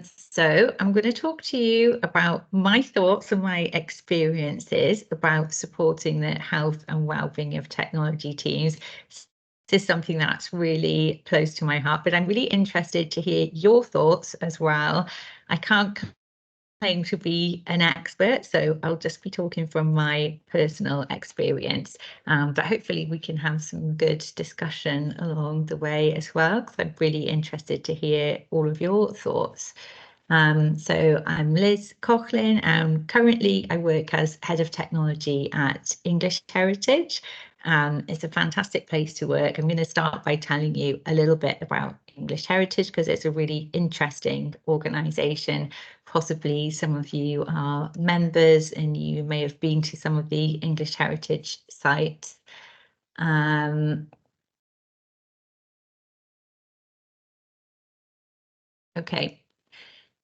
So I'm going to talk to you about my thoughts and my experiences about supporting the health and well-being of technology teams. This is something that's really close to my heart, but I'm really interested to hear your thoughts as well. I can't claim to be an expert, so I'll just be talking from my personal experience, but hopefully we can have some good discussion along the way as well, because I'm really interested to hear all of your thoughts. So I'm Liz Coughlin, and currently I work as Head of Technology at English Heritage. It's a fantastic place to work. I'm going to start by telling you a little bit about English Heritage because it's a really interesting organisation. Possibly some of you are members and you may have been to some of the English Heritage sites. Okay.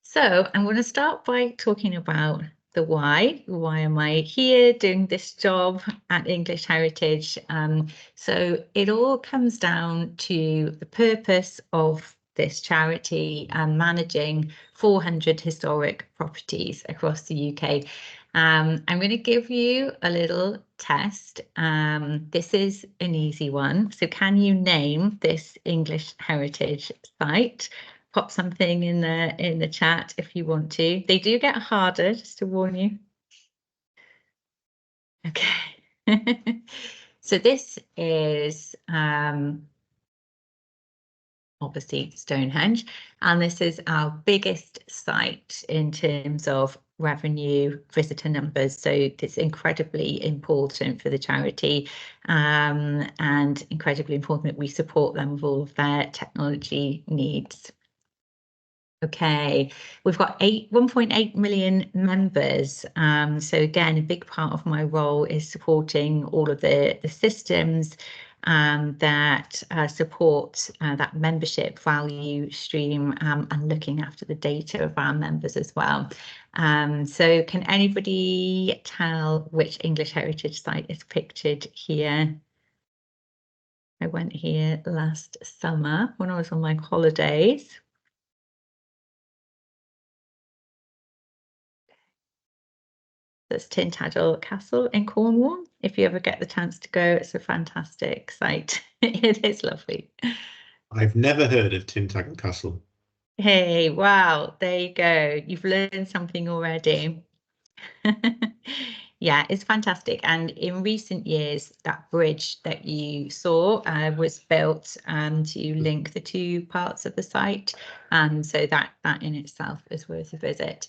So I'm going to start by talking about the why. Why am I here doing this job at English Heritage? So it all comes down to the purpose of this charity and managing 400 historic properties across the UK. I'm going to give you a little test. This is an easy one. So can you name this English Heritage site? Pop something in the chat if you want to. They do get harder, just to warn you. Okay. So this is obviously Stonehenge, and this is our biggest site in terms of revenue, visitor numbers. So it's incredibly important for the charity, and incredibly important that we support them with all of their technology needs. Okay, we've got 1.8 million members. So again, a big part of my role is supporting all of the systems that support that membership value stream and looking after the data of our members as well. So can anybody tell which English Heritage site is pictured here? I went here last summer when I was on my holidays. That's Tintagel Castle in Cornwall. If you ever get the chance to go, it's a fantastic site. It is lovely. I've never heard of Tintagel Castle. Hey, wow, there you go. You've learned something already. Yeah, it's fantastic. And in recent years, that bridge that you saw was built to link the two parts of the site. So that in itself is worth a visit.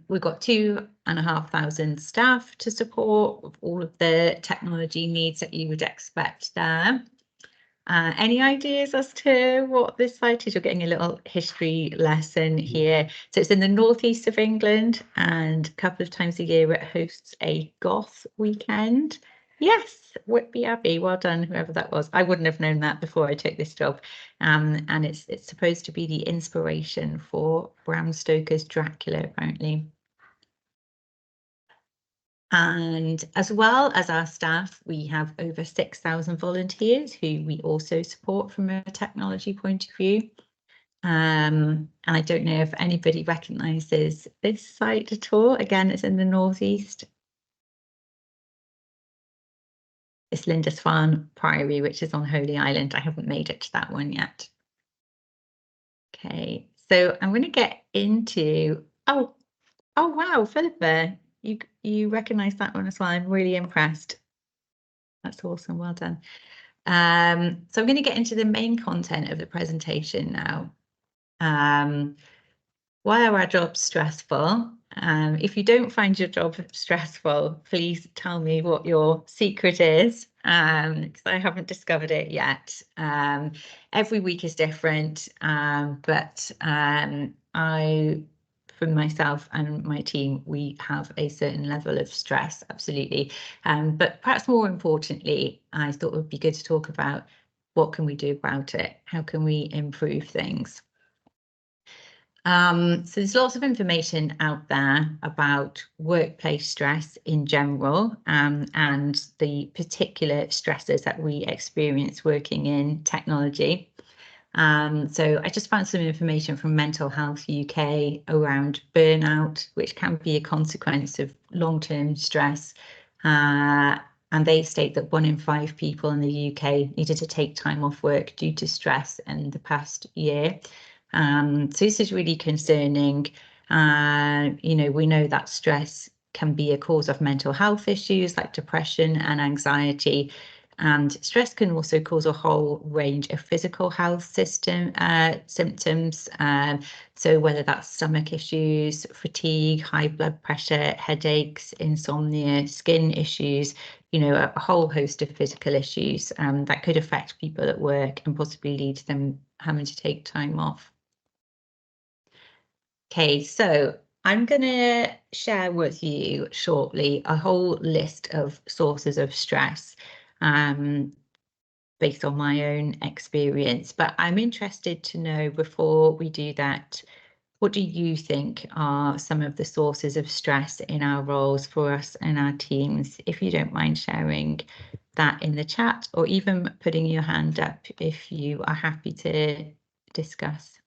We've got 2,500 staff to support with all of the technology needs that you would expect there. Any ideas as to what this site is? You're getting a little history lesson here. So it's in the northeast of England, and a couple of times a year it hosts a goth weekend. Yes, Whitby Abbey. Well done, whoever that was. I wouldn't have known that before I took this job. And it's supposed to be the inspiration for Bram Stoker's Dracula, apparently. And as well as our staff, we have over 6,000 volunteers who we also support from a technology point of view. And I don't know if anybody recognises this site at all. Again, it's in the northeast. It's Lindisfarne Priory, which is on Holy Island. I haven't made it to that one yet. Okay, so I'm going to get into, oh wow, Philippa, you recognise that one as well. I'm really impressed. That's awesome, well done. So I'm going to get into the main content of the presentation now. Why are our jobs stressful? If you don't find your job stressful, please tell me what your secret is, because I haven't discovered it yet. Every week is different, but for myself and my team, we have a certain level of stress, absolutely. But perhaps more importantly, I thought it would be good to talk about what can we do about it? How can we improve things? So there's lots of information out there about workplace stress in general, and the particular stresses that we experience working in technology. So I just found some information from Mental Health UK around burnout, which can be a consequence of long-term stress. And they state that 1 in 5 people in the UK needed to take time off work due to stress in the past year. So this is really concerning. We know that stress can be a cause of mental health issues like depression and anxiety. And stress can also cause a whole range of physical health symptoms. So whether that's stomach issues, fatigue, high blood pressure, headaches, insomnia, skin issues, a whole host of physical issues that could affect people at work and possibly lead to them having to take time off. Okay, so I'm going to share with you shortly a whole list of sources of stress based on my own experience. But I'm interested to know, before we do that, what do you think are some of the sources of stress in our roles for us and our teams? If you don't mind sharing that in the chat, or even putting your hand up if you are happy to discuss.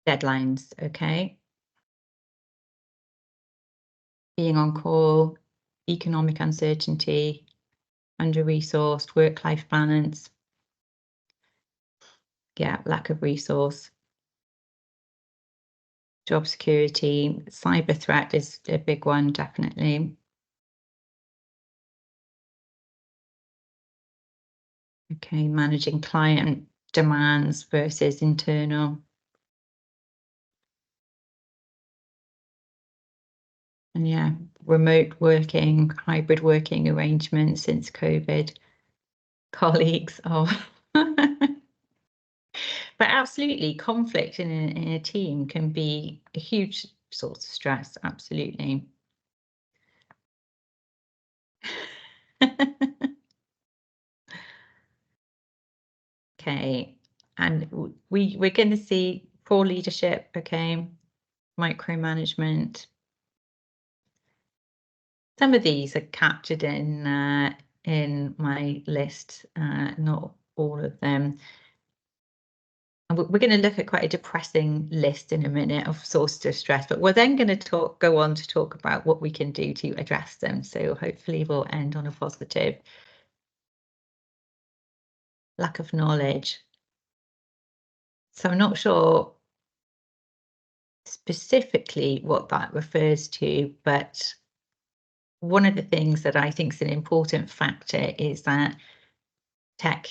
Deadlines, okay. Being on call, economic uncertainty, under-resourced, work-life balance. Yeah, lack of resource. Job security, cyber threat is a big one, definitely. Okay, managing client demands versus internal. And yeah, remote working, hybrid working arrangements since COVID. Colleagues, oh. But absolutely, conflict in a team can be a huge source of stress, absolutely. Okay, and we're going to see poor leadership, okay, micromanagement. Some of these are captured in my list, not all of them. And we're going to look at quite a depressing list in a minute of sources of stress, but we're then going to go on to talk about what we can do to address them. So hopefully we'll end on a positive. Lack of knowledge. So I'm not sure specifically what that refers to, but one of the things that I think is an important factor is that tech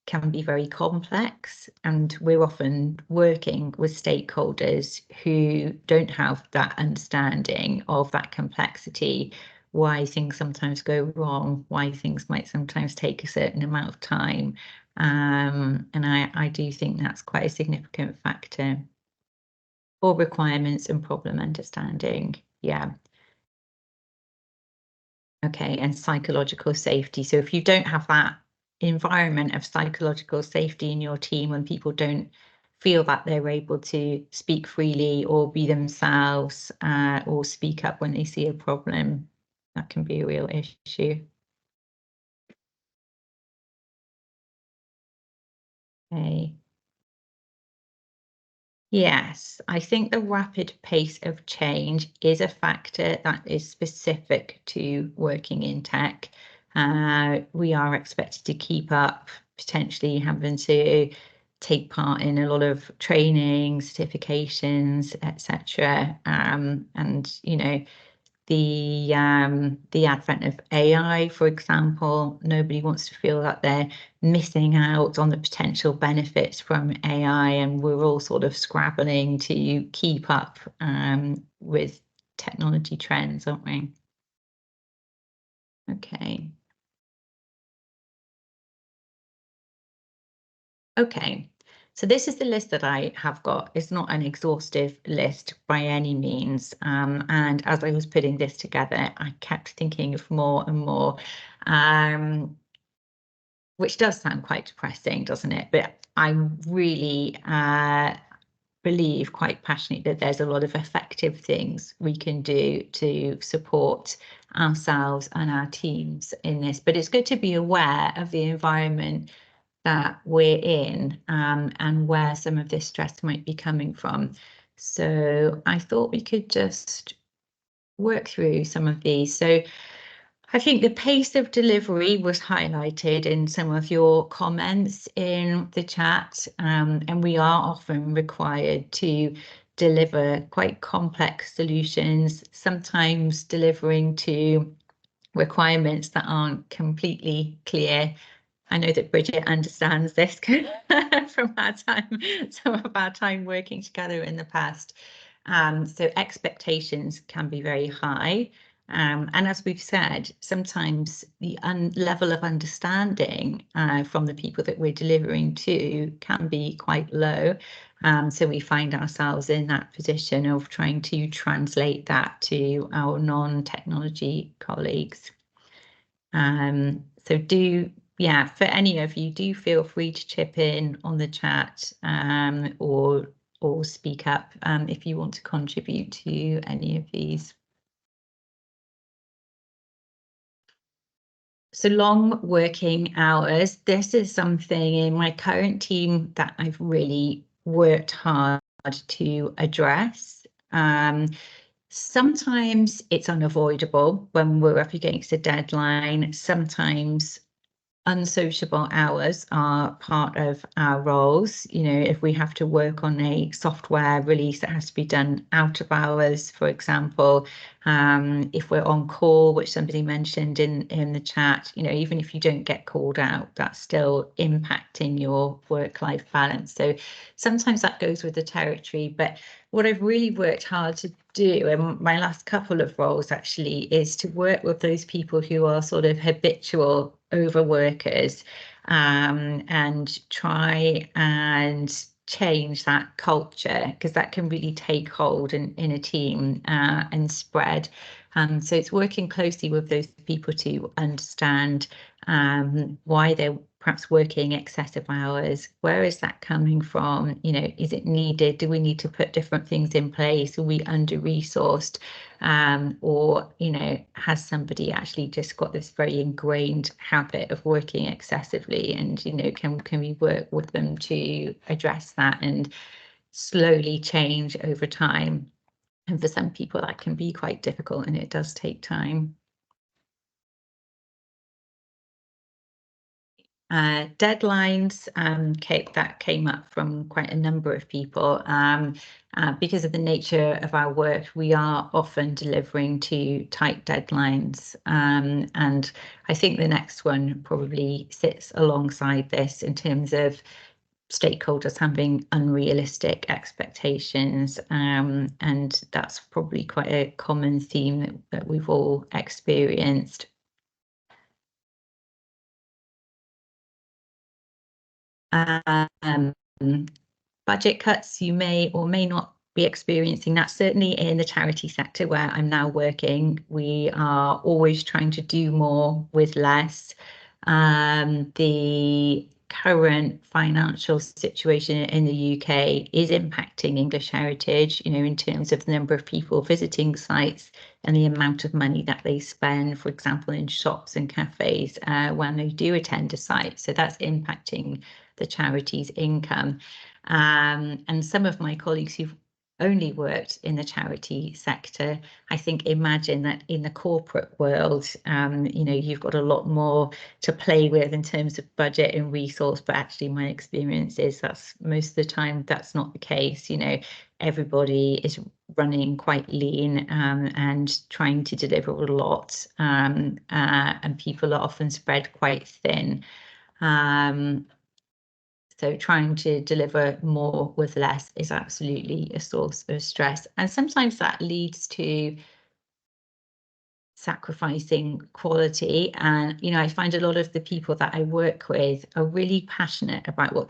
can be very complex, and we're often working with stakeholders who don't have that understanding of that complexity, why things sometimes go wrong, why things might sometimes take a certain amount of time. And I do think that's quite a significant factor. Or requirements and problem understanding. Yeah. Okay, and psychological safety. So if you don't have that environment of psychological safety in your team, when people don't feel that they're able to speak freely or be themselves, or speak up when they see a problem, that can be a real issue. Okay. Yes, I think the rapid pace of change is a factor that is specific to working in tech. We are expected to keep up, potentially having to take part in a lot of training, certifications, etc. And the advent of AI, for example, nobody wants to feel that they're missing out on the potential benefits from AI, and we're all sort of scrabbling to keep up with technology trends, aren't we? Okay. Okay. So this is the list that I have got. It's not an exhaustive list by any means. And as I was putting this together, I kept thinking of more and more, which does sound quite depressing, doesn't it? But I'm really believe quite passionately that there's a lot of effective things we can do to support ourselves and our teams in this, but it's good to be aware of the environment that we're in, and where some of this stress might be coming from. So I thought we could just work through some of these. So I think the pace of delivery was highlighted in some of your comments in the chat, and we are often required to deliver quite complex solutions, sometimes delivering to requirements that aren't completely clear. I know that Bridget understands this from some of our time working together in the past. So expectations can be very high. And as we've said, sometimes the level of understanding from the people that we're delivering to can be quite low. So we find ourselves in that position of trying to translate that to our non-technology colleagues. So for any of you, do feel free to chip in on the chat, or speak up if you want to contribute to any of these. So long working hours, this is something in my current team that I've really worked hard to address. Sometimes it's unavoidable when we're up against a deadline. Sometimes unsociable hours are part of our roles. You know, if we have to work on a software release that has to be done out of hours, for example, if we're on call, which somebody mentioned in the chat, you know, even if you don't get called out, that's still impacting your work-life balance. So sometimes that goes with the territory, but what I've really worked hard to do in my last couple of roles actually is to work with those people who are sort of habitual overworkers, and try and change that culture, because that can really take hold in a team and spread. So it's working closely with those people to understand why they're perhaps working excessive hours. Where is that coming from? You know, is it needed? Do we need to put different things in place? Are we under-resourced? Or, you know, has somebody actually just got this very ingrained habit of working excessively? And, you know, can we work with them to address that and slowly change over time? And for some people that can be quite difficult, and it does take time. Deadlines that came up from quite a number of people. Because of the nature of our work, we are often delivering to tight deadlines. And I think the next one probably sits alongside this in terms of stakeholders having unrealistic expectations. And that's probably quite a common theme that we've all experienced. Budget cuts, you may or may not be experiencing that. Certainly in the charity sector where I'm now working, we are always trying to do more with less. The current financial situation in the UK is impacting English Heritage, you know, in terms of the number of people visiting sites and the amount of money that they spend, for example, in shops and cafes when they do attend a site. So that's impacting the charity's income. And some of my colleagues who've only worked in the charity sector, I think imagine that in the corporate world, you know, you've got a lot more to play with in terms of budget and resource, but actually my experience is that's most of the time that's not the case. You know, everybody is running quite lean and trying to deliver a lot, and people are often spread quite thin. So trying to deliver more with less is absolutely a source of stress. And sometimes that leads to sacrificing quality. And, you know, I find a lot of the people that I work with are really passionate about what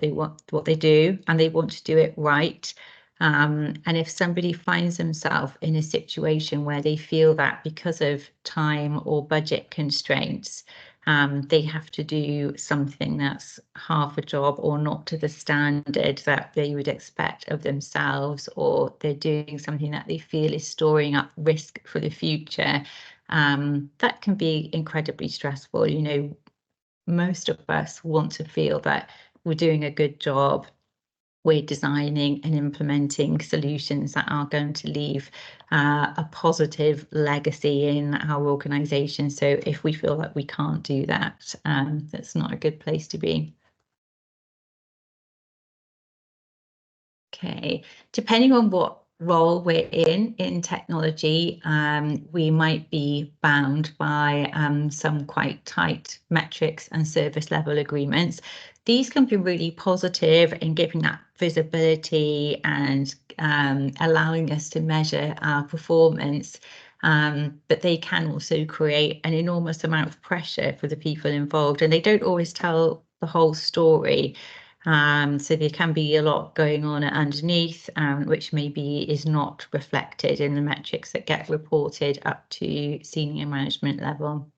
they do, and they want to do it right. And if somebody finds themselves in a situation where they feel that because of time or budget constraints, they have to do something that's half a job or not to the standard that they would expect of themselves, or they're doing something that they feel is storing up risk for the future, that can be incredibly stressful. You know, most of us want to feel that we're doing a good job. We're designing and implementing solutions that are going to leave a positive legacy in our organisation. So if we feel that we can't do that, that's not a good place to be. Okay, depending on what role we're in technology, we might be bound by some quite tight metrics and service level agreements. These can be really positive in giving that visibility and allowing us to measure our performance, but they can also create an enormous amount of pressure for the people involved, and they don't always tell the whole story. So there can be a lot going on underneath, which maybe is not reflected in the metrics that get reported up to senior management level.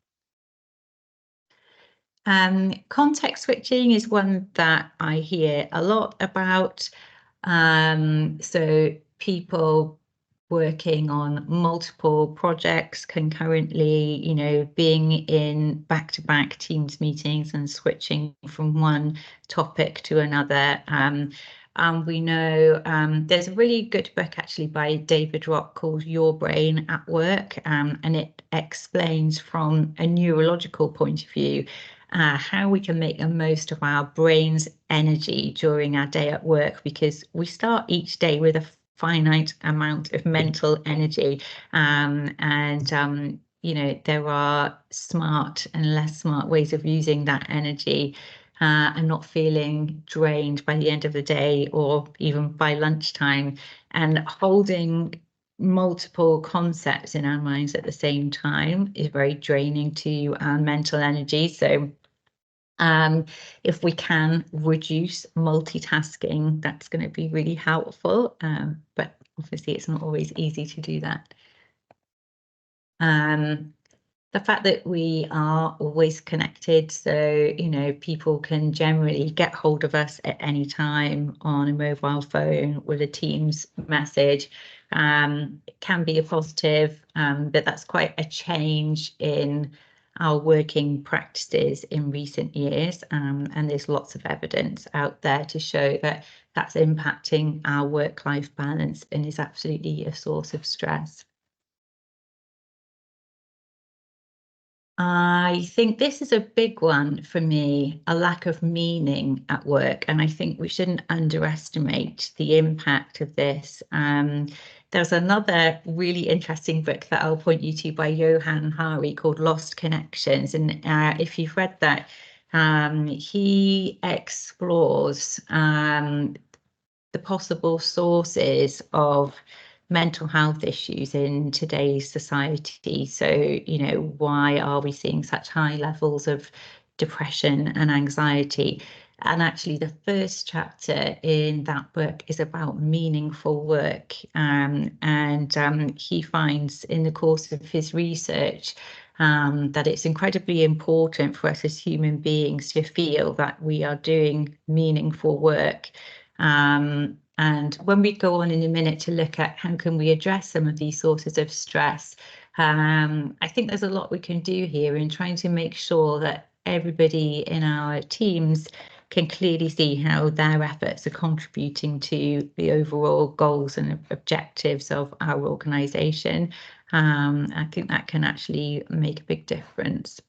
Context switching is one that I hear a lot about. So people working on multiple projects concurrently, you know, being in back-to-back Teams meetings and switching from one topic to another. And we know there's a really good book actually by David Rock called Your Brain at Work, and it explains from a neurological point of view how we can make the most of our brain's energy during our day at work, because we start each day with a finite amount of mental energy, and you know, there are smart and less smart ways of using that energy, and not feeling drained by the end of the day or even by lunchtime, and holding multiple concepts in our minds at the same time is very draining to our mental energy. So if we can reduce multitasking, that's going to be really helpful, but obviously it's not always easy to do that. The fact that we are always connected, so, you know, people can generally get hold of us at any time on a mobile phone with a Teams message, can be a positive, but that's quite a change in our working practices in recent years, and there's lots of evidence out there to show that that's impacting our work-life balance and is absolutely a source of stress. I think this is a big one for me, a lack of meaning at work, and I think we shouldn't underestimate the impact of this. There's another really interesting book that I'll point you to by Johan Hari called Lost Connections, and if you've read that, he explores the possible sources of mental health issues in today's society. So, you know, why are we seeing such high levels of depression and anxiety? And actually, the first chapter in that book is about meaningful work. And he finds in the course of his research that it's incredibly important for us as human beings to feel that we are doing meaningful work. And when we go on in a minute to look at how can we address some of these sources of stress, I think there's a lot we can do here in trying to make sure that everybody in our teams can clearly see how their efforts are contributing to the overall goals and objectives of our organisation. I think that can actually make a big difference.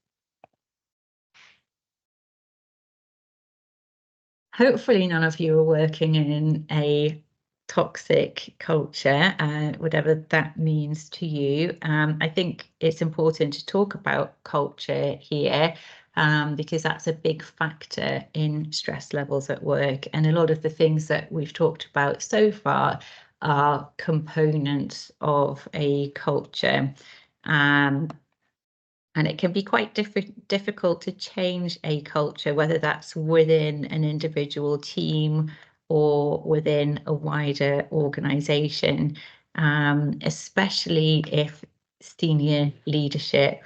Hopefully none of you are working in a toxic culture, whatever that means to you. I think it's important to talk about culture here, because that's a big factor in stress levels at work. And a lot of the things that we've talked about so far are components of a culture. And it can be quite difficult to change a culture, whether that's within an individual team or within a wider organisation, especially if senior leadership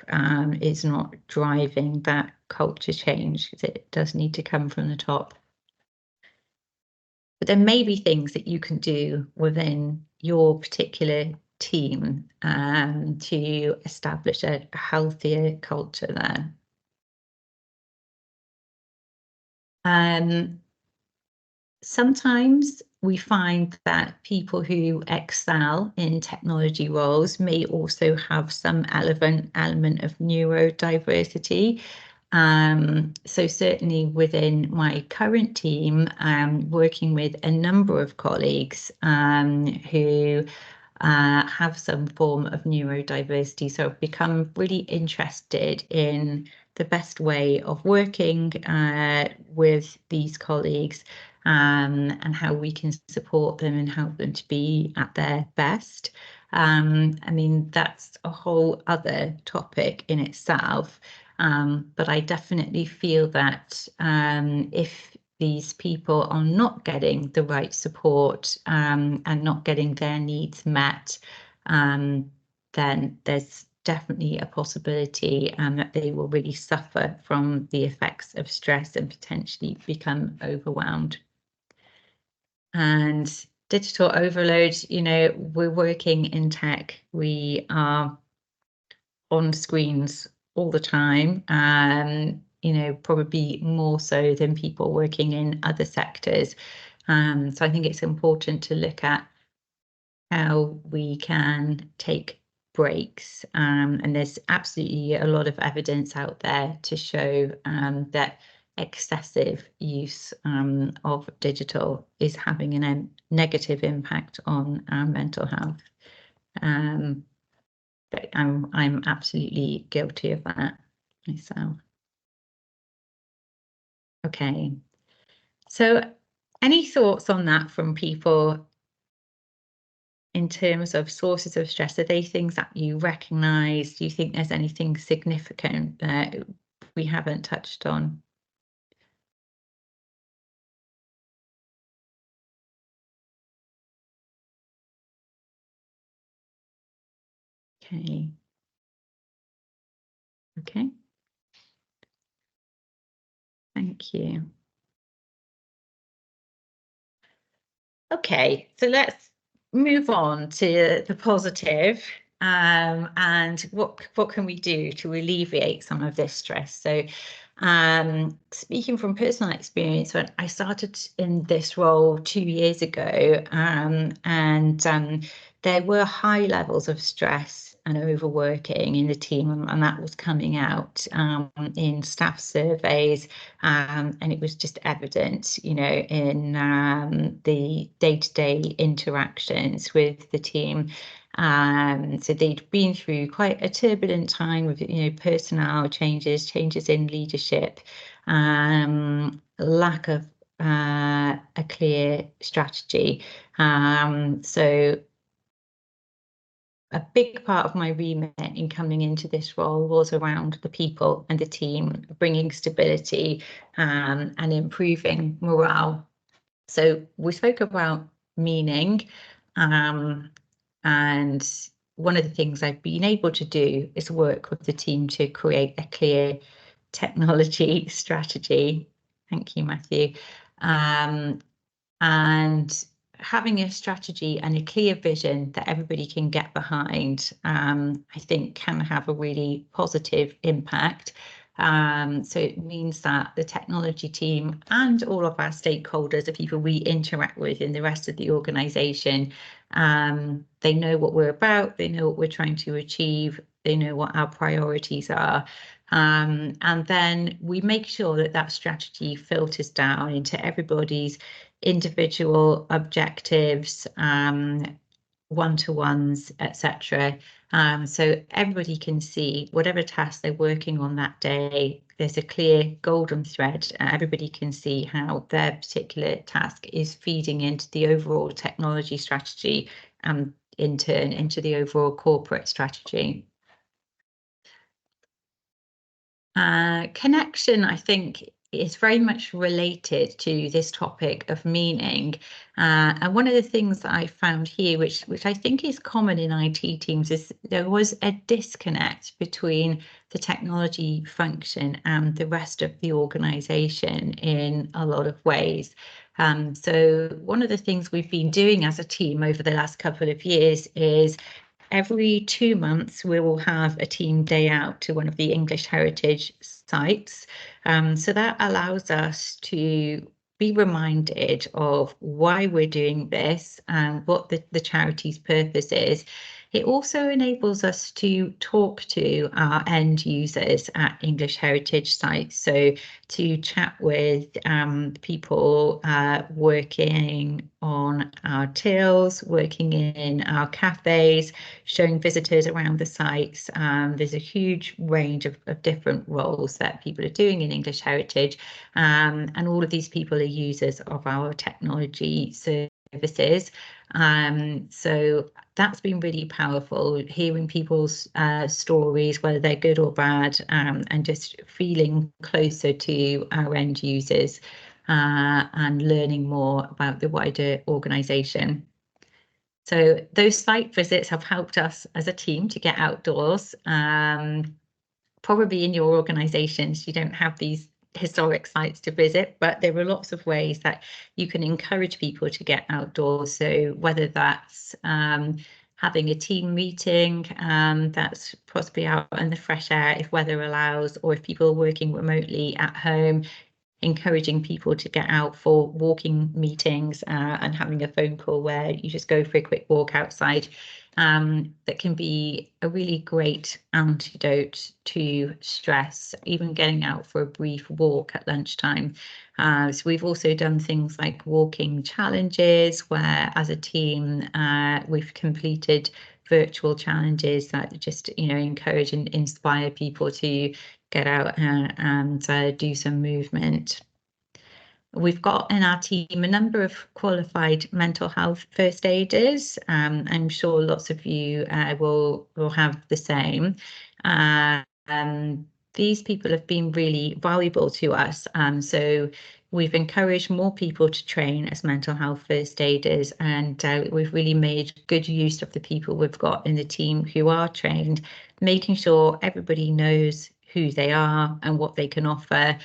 is not driving that culture change, because it does need to come from the top. But there may be things that you can do within your particular team to establish a healthier culture there. Sometimes we find that people who excel in technology roles may also have some element of neurodiversity. So certainly within my current team, I'm working with a number of colleagues who have some form of neurodiversity. So I've become really interested in the best way of working with these colleagues and how we can support them and help them to be at their best. I mean, that's a whole other topic in itself. But I definitely feel that if these people are not getting the right support and not getting their needs met, then there's definitely a possibility that they will really suffer from the effects of stress and potentially become overwhelmed. And digital overload, you know, we're working in tech, we are on screens all the time, you know, probably more so than people working in other sectors. So I think it's important to look at how we can take breaks. And there's absolutely a lot of evidence out there to show that excessive use of digital is having a negative impact on our mental health. But I'm absolutely guilty of that myself. Okay, so any thoughts on that from people in terms of sources of stress? Are they things that you recognise? Do you think there's anything significant that we haven't touched on? Okay. Okay. Thank you. Okay, so let's move on to the positive. And what can we do to alleviate some of this stress? So speaking from personal experience, when I started in this role 2 years ago, and there were high levels of stress and overworking in the team, and that was coming out in staff surveys, and it was just evident, you know, in the day-to-day interactions with the team. So they'd been through quite a turbulent time with, you know, personnel changes, changes in leadership, lack of a clear strategy. So a big part of my remit in coming into this role was around the people and the team, bringing stability and improving morale. So we spoke about meaning, and one of the things I've been able to do is work with the team to create a clear technology strategy. Thank you, Matthew. And having a strategy and a clear vision that everybody can get behind, I think can have a really positive impact. So it means that the technology team and all of our stakeholders, the people we interact with in the rest of the organisation, they know what we're about, they know what we're trying to achieve, they know what our priorities are. And then we make sure that that strategy filters down into everybody's individual objectives, one-to-ones, etc. So everybody can see whatever task they're working on that day. There's a clear golden thread. Everybody can see how their particular task is feeding into the overall technology strategy and in turn into the overall corporate strategy. Connection, I think, is very much related to this topic of meaning. And one of the things that I found here, which I think is common in IT teams, is there was a disconnect between the technology function and the rest of the organization in a lot of ways. So one of the things we've been doing as a team over the last couple of years is every 2 months, we will have a team day out to one of the English heritage sites. So that allows us to be reminded of why we're doing this and what the charity's purpose is. It also enables us to talk to our end users at English heritage sites. So to chat with people working on our tills, working in our cafes, showing visitors around the sites. There's a huge range of different roles that people are doing in English heritage, and all of these people are users of our technology services. So that's been really powerful, hearing people's stories, whether they're good or bad, and just feeling closer to our end users and learning more about the wider organisation. So those site visits have helped us as a team to get outdoors. Probably in your organisations, you don't have these historic sites to visit, but there are lots of ways that you can encourage people to get outdoors. So whether that's having a team meeting that's possibly out in the fresh air if weather allows, or if people are working remotely at home, encouraging people to get out for walking meetings and having a phone call where you just go for a quick walk outside. That can be a really great antidote to stress, even getting out for a brief walk at lunchtime. So we've also done things like walking challenges where as a team we've completed virtual challenges that just encourage and inspire people to get out and do some movement. We've got in our team a number of qualified mental health first aiders. I'm sure lots of you will have the same. These people have been really valuable to us. So we've encouraged more people to train as mental health first aiders, and we've really made good use of the people we've got in the team who are trained, making sure everybody knows who they are and what they can offer,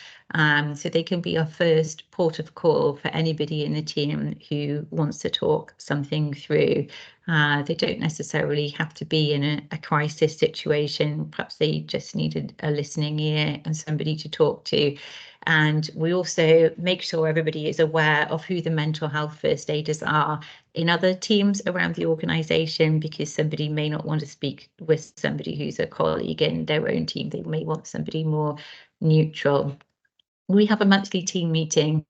so they can be our first port of call for anybody in the team who wants to talk something through. They don't necessarily have to be in a crisis situation. Perhaps they just needed a listening ear and somebody to talk to. And we also make sure everybody is aware of who the mental health first aiders are in other teams around the organisation, because somebody may not want to speak with somebody who's a colleague in their own team. They may want somebody more neutral. We have a monthly team meeting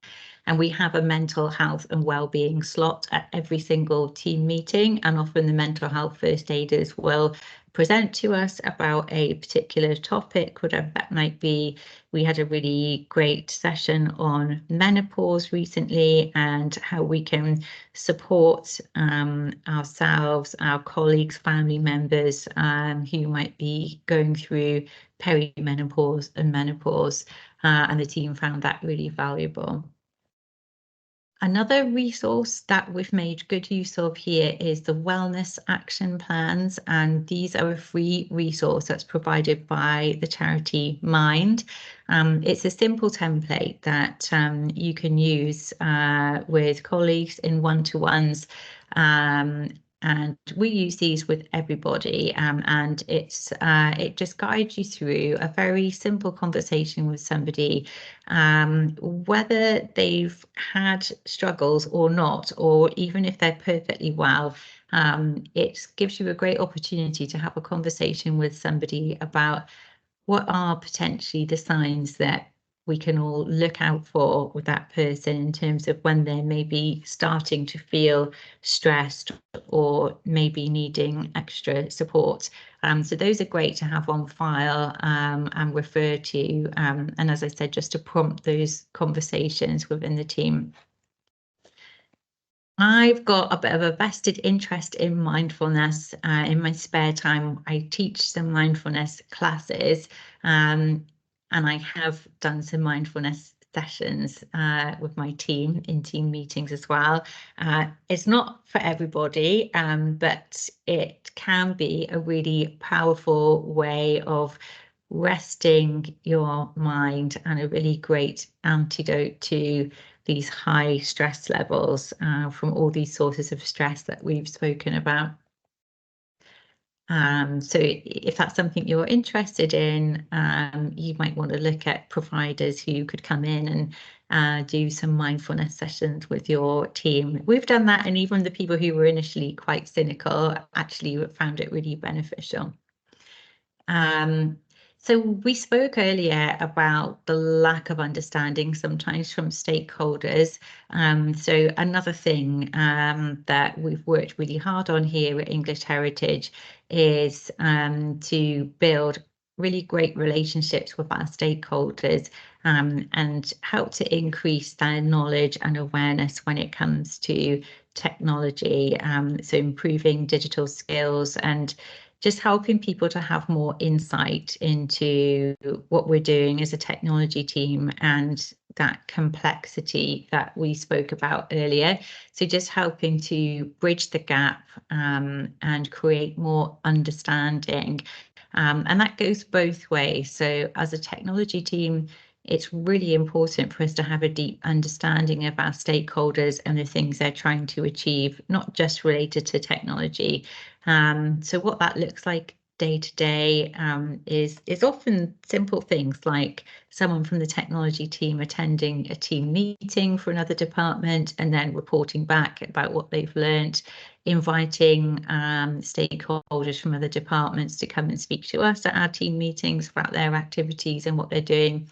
and we have a mental health and wellbeing slot at every single team meeting, and often the mental health first aiders will present to us about a particular topic, whatever that might be. We had a really great session on menopause recently and how we can support ourselves, our colleagues, family members who might be going through perimenopause and menopause, and the team found that really valuable. Another resource that we've made good use of here is the wellness action plans, and these are a free resource that's provided by the charity Mind. It's a simple template that you can use with colleagues in one-to-ones, and we use these with everybody, and it just guides you through a very simple conversation with somebody, whether they've had struggles or not, or even if they're perfectly well. It gives you a great opportunity to have a conversation with somebody about what are potentially the signs that we can all look out for with that person in terms of when they're maybe starting to feel stressed or maybe needing extra support. So those are great to have on file and refer to. And as I said, just to prompt those conversations within the team. I've got a bit of a vested interest in mindfulness. In my spare time, I teach some mindfulness classes, and I have done some mindfulness sessions with my team in team meetings as well. It's not for everybody, but it can be a really powerful way of resting your mind and a really great antidote to these high stress levels from all these sources of stress that we've spoken about. So if that's something you're interested in, you might want to look at providers who could come in and do some mindfulness sessions with your team. We've done that, and even the people who were initially quite cynical actually found it really beneficial. So we spoke earlier about the lack of understanding sometimes from stakeholders. So another thing that we've worked really hard on here at English Heritage is to build really great relationships with our stakeholders and help to increase their knowledge and awareness when it comes to technology. So improving digital skills and just helping people to have more insight into what we're doing as a technology team and that complexity that we spoke about earlier. So just helping to bridge the gap and create more understanding. And that goes both ways. So as a technology team, it's really important for us to have a deep understanding of our stakeholders and the things they're trying to achieve, not just related to technology. So what that looks like day to day is often simple things like someone from the technology team attending a team meeting for another department and then reporting back about what they've learned, inviting stakeholders from other departments to come and speak to us at our team meetings about their activities and what they're doing.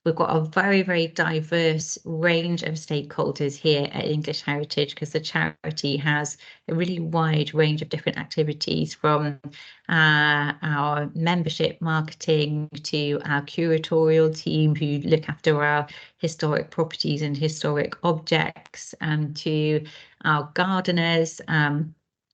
We've got a very, very diverse range of stakeholders here at English Heritage because the charity has a really wide range of different activities from our membership marketing to our curatorial team who look after our historic properties and historic objects, to our gardeners,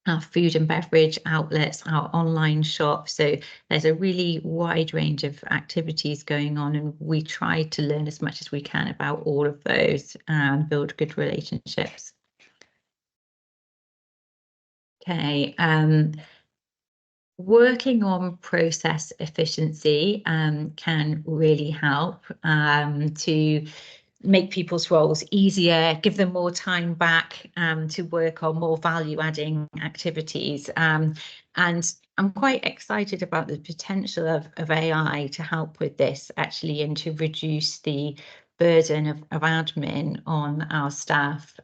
our food and beverage outlets, our online shop. So there's a really wide range of activities going on, and we try to learn as much as we can about all of those and build good relationships. Okay, working on process efficiency can really help to make people's roles easier, give them more time back to work on more value-adding activities. And I'm quite excited about the potential of AI to help with this actually and to reduce the burden of admin on our staff.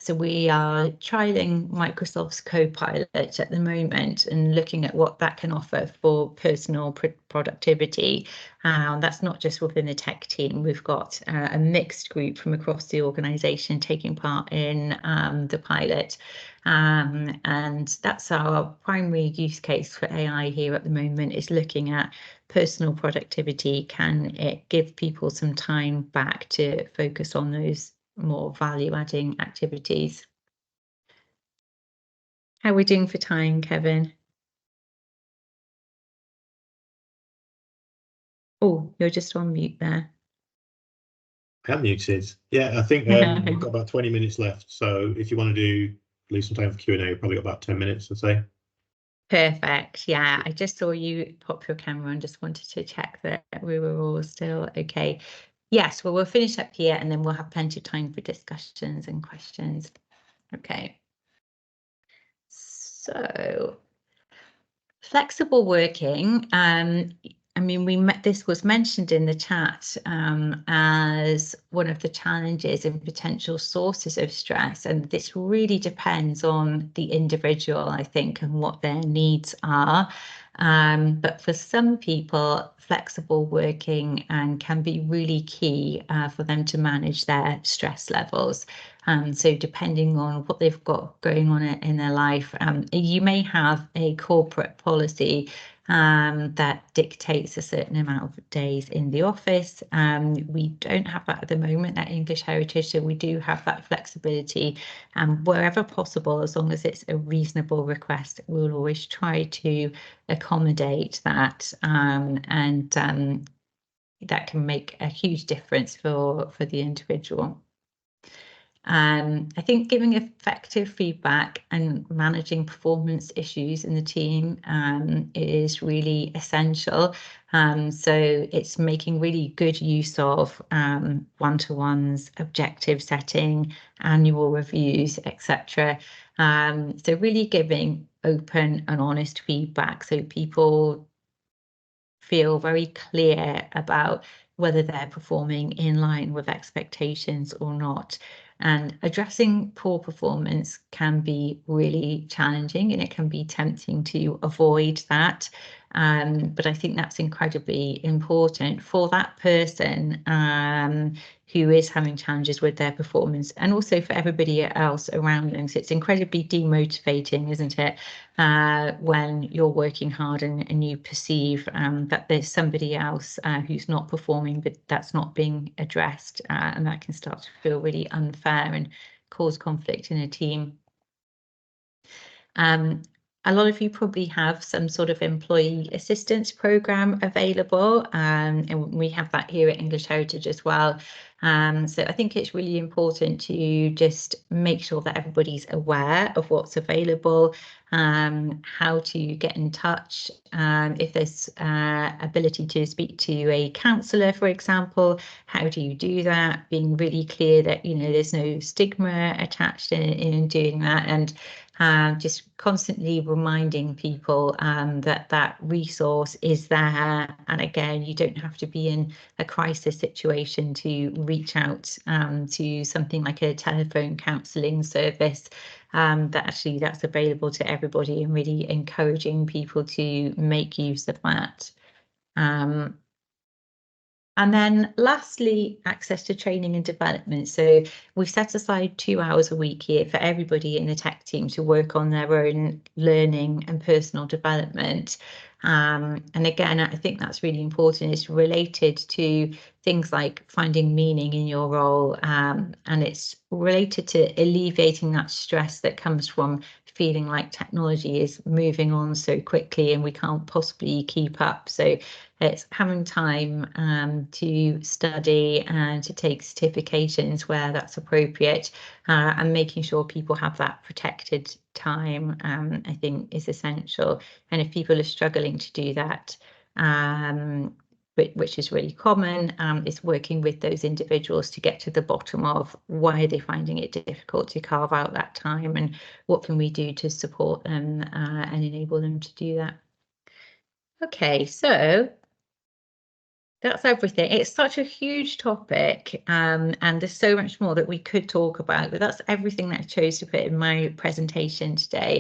So we are trialing Microsoft's Copilot at the moment and looking at what that can offer for personal productivity. That's not just within the tech team. We've got a mixed group from across the organisation taking part in the pilot. And that's our primary use case for AI here at the moment, is looking at personal productivity. Can it give people some time back to focus on those more value-adding activities? How are we doing for time, Kevin? Oh, you're just on mute there. I'm muted. Yeah, I think we've got about 20 minutes left. So if you want to leave some time for Q&A, we've probably got about 10 minutes, I'd say. Perfect. Yeah, I just saw you pop your camera and just wanted to check that we were all still okay. Yes, well, we'll finish up here and then we'll have plenty of time for discussions and questions. Okay. So flexible working, I mean, this was mentioned in the chat as one of the challenges and potential sources of stress, and this really depends on the individual, I think, and what their needs are. But for some people, flexible working can be really key for them to manage their stress levels. So depending on what they've got going on in their life, you may have a corporate policy that dictates a certain amount of days in the office. We don't have that at the moment at English Heritage, so we do have that flexibility. Wherever possible, as long as it's a reasonable request, we'll always try to accommodate that and that can make a huge difference for the individual. I think giving effective feedback and managing performance issues in the team is really essential. So it's making really good use of one-to-ones, objective setting, annual reviews, etc. So really giving open and honest feedback so people feel very clear about whether they're performing in line with expectations or not. And addressing poor performance can be really challenging, and it can be tempting to avoid that. But I think that's incredibly important for that person who is having challenges with their performance, and also for everybody else around them. So it's incredibly demotivating, isn't it, when you're working hard and you perceive that there's somebody else who's not performing, but that's not being addressed, and that can start to feel really unfair and cause conflict in a team. A lot of you probably have some sort of employee assistance program available, and we have that here at English Heritage as well. So I think it's really important to just make sure that everybody's aware of what's available, how to get in touch, if there's ability to speak to a counsellor, for example, how do you do that? Being really clear that, you know, there's no stigma attached in doing that, and just constantly reminding people that that resource is there. And again, you don't have to be in a crisis situation to reach out to something like a telephone counselling service. That actually that's available to everybody, and really encouraging people to make use of that. And then lastly, access to training and development. So we've set aside 2 hours a week here for everybody in the tech team to work on their own learning and personal development. And again, I think that's really important. It's related to things like finding meaning in your role, and it's related to alleviating that stress that comes from feeling like technology is moving on so quickly and we can't possibly keep up. So it's having time to study and to take certifications where that's appropriate, and making sure people have that protected time, I think is essential. And if people are struggling to do that, which is really common, is working with those individuals to get to the bottom of why are they finding it difficult to carve out that time, and what can we do to support them and enable them to do that. Okay, so that's everything. It's such a huge topic, and there's so much more that we could talk about, but that's everything that I chose to put in my presentation today.